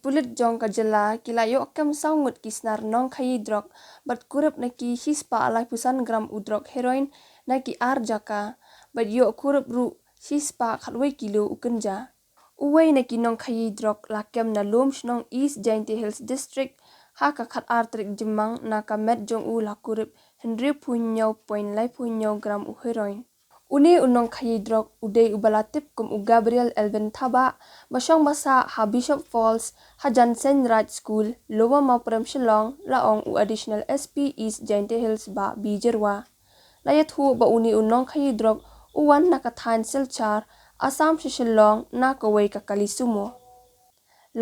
pulit jong ka jela kila yo kem saungut ki snar nong khaii drok bat kurup na ki hispa alai pusan gram udrok heroin na ki ar jaka bat yo kurup ru hispa khatwe kilo ukynja. Uway na ki nong khaii drok la kem na lom shnong East Jainti Hills District ha ka khat ar trik jemang na ka met jong u la kurup 100.9 gram u heroin. Uni unong khaii drok udei ubalatip kum u Gabriel Elvin Thaba basong basa ha Bishop Falls ha Jansen Raj School Lower Mauprem Shillong laong u additional SP East Jainti Hills ba bijerwa. Layat hu ba uni unong khaii drok uwan na kathan silchar Assam Shillong na kawai ka kalisumo.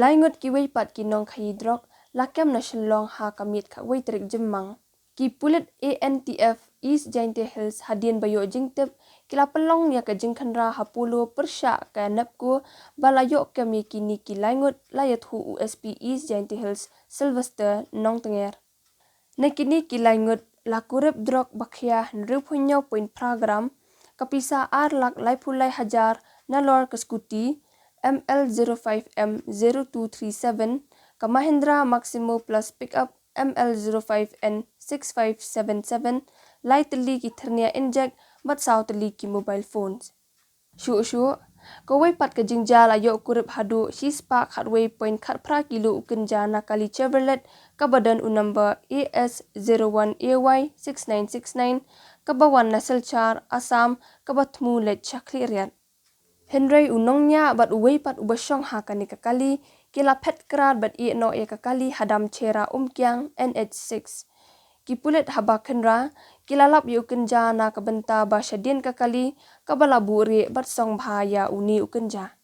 Laingot ki wei pat ki nong khaii drok lakem na Shillong ha kamit ka wei trik jemang. Ki pulit ANTF East Jainti Hills hadin bayo jingtip kila pelong ya ka jingkhanra hapulo persya ka nepko balayo kami kini ki laingot layat hu USP East Jainti Hills Sylvester nong tenger. Nekini ki laingot la kurup drok bakhya 0.0 gram kapisa ar lak laipulai hajar na lor ke skuti ML05M0237 ka Mahindra Maximo Plus Pickup ML05N6577 lai teli ki ternia inject bat saw teli ki mobile phones. Shu kawai pat ke jingja la yo kurup hadu hispa khatway point khat pra kilo ukynja na kali Chevrolet ka badan u number AS01AY6969 ka bawan na silchar Assam ka batmu let chakli riat. Henry unongnya bat uway pat ubasong ha kani kakali kila pet krat bat no e kakali hadam chera kyang NH6. Kipulet haba kenra kila lap yu ukynja na kabenta ba syadin kakali kabalabu re bat song bahaya uni ukynja.